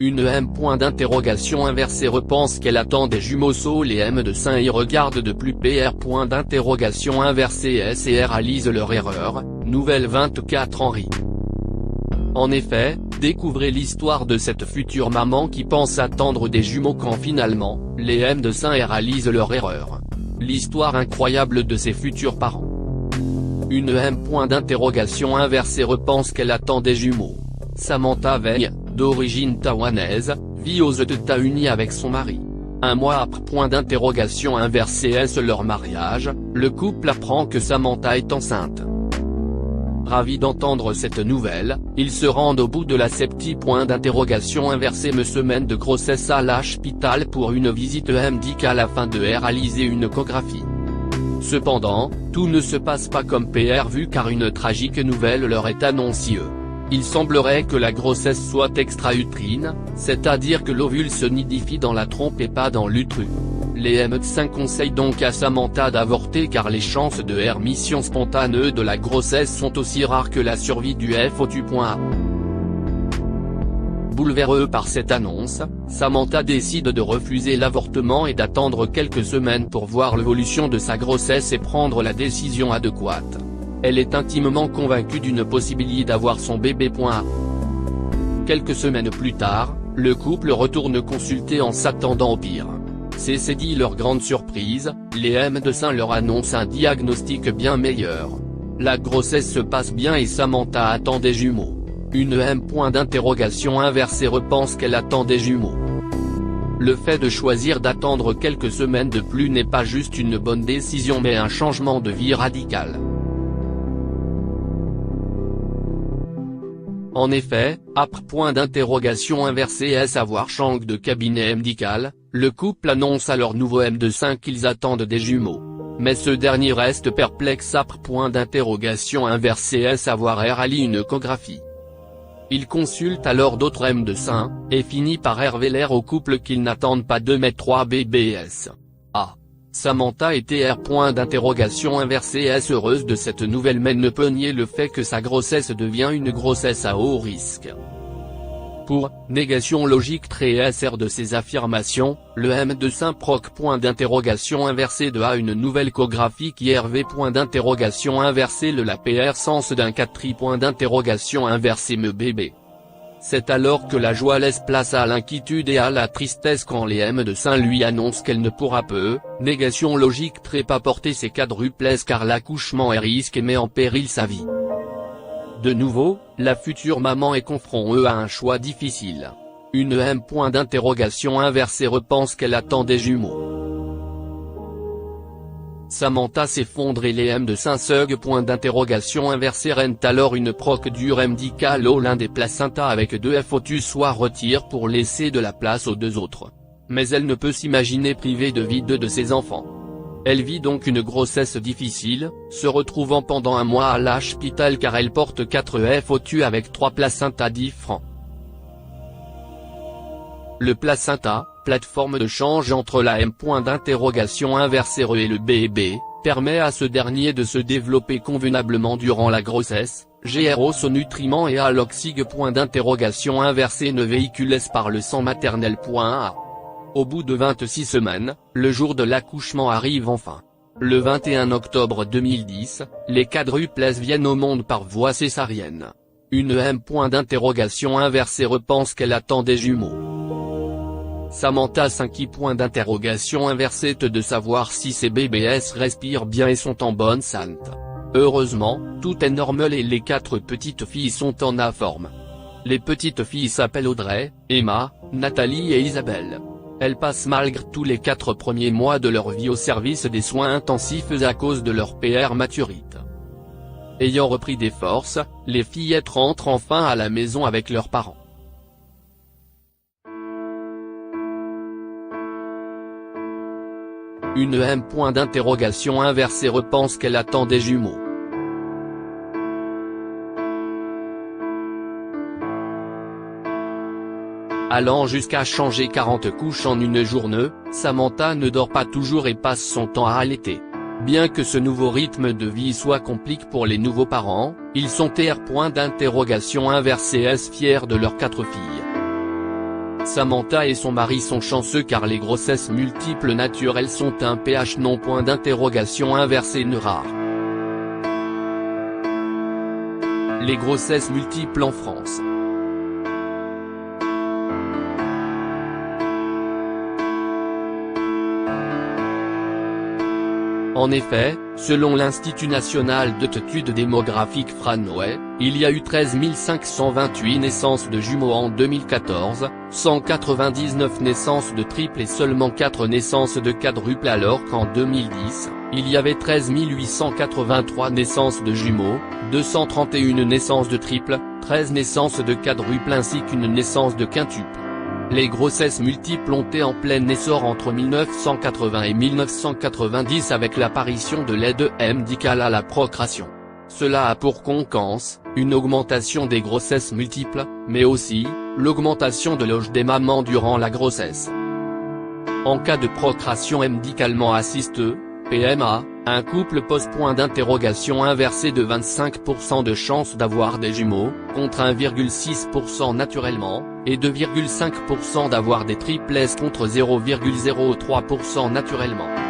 Une M point d'interrogation inversée repense qu'elle attend des jumeaux Saul et M de Saint y regardent de plus PR point d'interrogation inversée S et réalisent leur erreur, nouvelle 24 Henri. En effet, découvrez l'histoire de cette future maman qui pense attendre des jumeaux quand finalement, les M de Saint réalisent leur erreur. L'histoire incroyable de ses futurs parents. Une M point d'interrogation inversée repense qu'elle attend des jumeaux. Samantha Veil, d'origine taïwanaise, vit aux États-Unis avec son mari. Un mois après point d'interrogation inversée est leur mariage, le couple apprend que Samantha est enceinte. Ravis d'entendre cette nouvelle, ils se rendent au bout de la septie point d'interrogation inversée semaine de grossesse à l'hôpital pour une visite médicale afin de réaliser une échographie. Cependant, tout ne se passe pas comme prévu car une tragique nouvelle leur est annoncée. Il semblerait que la grossesse soit extra-utérine, c'est-à-dire que l'ovule se nidifie dans la trompe et pas dans l'utérus. Les médecins conseillent donc à Samantha d'avorter car les chances de rémission spontanée de la grossesse sont aussi rares que la survie du FOTU. Bouleversée par cette annonce, Samantha décide de refuser l'avortement et d'attendre quelques semaines pour voir l'évolution de sa grossesse et prendre la décision adéquate. Elle est intimement convaincue d'une possibilité d'avoir son bébé. Quelques semaines plus tard, le couple retourne consulter en s'attendant au pire. C'est dit leur grande surprise, les M de Saint leur annoncent un diagnostic bien meilleur. La grossesse se passe bien et Samantha attend des jumeaux. Une M point d'interrogation inversée repense qu'elle attend des jumeaux. Le fait de choisir d'attendre quelques semaines de plus n'est pas juste une bonne décision mais un changement de vie radical. En effet, après point d'interrogation inversée et savoir change de cabinet médical, le couple annonce à leur nouveau M de Saint qu'ils attendent des jumeaux. Mais ce dernier reste perplexe après point d'interrogation inversée et savoir réaliser une échographie. Il consulte alors d'autres M de Saint, et finit par révéler au couple qu'ils n'attendent pas 2 mais 3 BBS. Samantha était point d'interrogation inversée est heureuse de cette nouvelle mais ne peut nier le fait que sa grossesse devient une grossesse à haut risque. Pour négation logique très sert de ces affirmations, le M de Saint proc point d'interrogation inversée de a une nouvelle échographie qui point d'interrogation inversée le la PR sens d'un 4 point d'interrogation inversée me bébé. C'est alors que la joie laisse place à l'inquiétude et à la tristesse quand les M de Saint lui annoncent qu'elle ne pourra peu, négation logique très pas porter ses quadruplets car l'accouchement est risque et met en péril sa vie. De nouveau, la future maman est confrontée à un choix difficile. Une M point d'interrogation inversée repense qu'elle attend des jumeaux. Samantha s'effondre et les M de Saint Seug point d'interrogation inversée règne alors une procédure médicale au l'un des placentas avec 2 FOTU soit retire pour laisser de la place aux 2 autres. Mais elle ne peut s'imaginer privée de vie de ses enfants. Elle vit donc une grossesse difficile, se retrouvant pendant un mois à l'hôpital car elle porte 4 FOTU avec 3 placentas différents. Le placenta, plateforme de change entre la M point d'interrogation inversée et le bébé, permet à ce dernier de se développer convenablement durant la grossesse, GRO son nutriments et à l'oxygène point d'interrogation inversée ne véhicule par le sang maternel. Au bout de 26 semaines, le jour de l'accouchement arrive enfin. Le 21 octobre 2010, les quadruplets viennent au monde par voie césarienne. Une M point d'interrogation inversée repense qu'elle attend des jumeaux. Samantha 5 point d'interrogation inversée de savoir si ses BBS respirent bien et sont en bonne santé. Heureusement, tout est normal et les 4 petites filles sont en forme. Les petites filles s'appellent Audrey, Emma, Nathalie et Isabelle. Elles passent malgré tout les 4 premiers mois de leur vie au service des soins intensifs à cause de leur PR maturité. Ayant repris des forces, les fillettes rentrent enfin à la maison avec leurs parents. Une M point d'interrogation inversée repense qu'elle attend des jumeaux. Allant jusqu'à changer 40 couches en une journée, Samantha ne dort pas toujours et passe son temps à allaiter. Bien que ce nouveau rythme de vie soit compliqué pour les nouveaux parents, ils sont point d'interrogation inversée fiers de leurs 4 filles. Samantha et son mari sont chanceux car les grossesses multiples naturelles sont un pH non point d'interrogation inversé rare. Les grossesses multiples en France. En effet, selon l'Institut national d'études démographiques Franway, il y a eu 13 528 naissances de jumeaux en 2014, 199 naissances de triples et seulement 4 naissances de quadruples alors qu'en 2010, il y avait 13 883 naissances de jumeaux, 231 naissances de triples, 13 naissances de quadruples ainsi qu'une naissance de quintuple. Les grossesses multiples ont été en plein essor entre 1980 et 1990 avec l'apparition de l'aide médicale à la procréation. Cela a pour conséquence, une augmentation des grossesses multiples, mais aussi, l'augmentation de l'âge des mamans durant la grossesse. En cas de procréation médicalement assistée, PMA, un couple pose point d'interrogation inversé de 25% de chances d'avoir des jumeaux, contre 1,6% naturellement, et 2,5% d'avoir des triplesses contre 0,03% naturellement.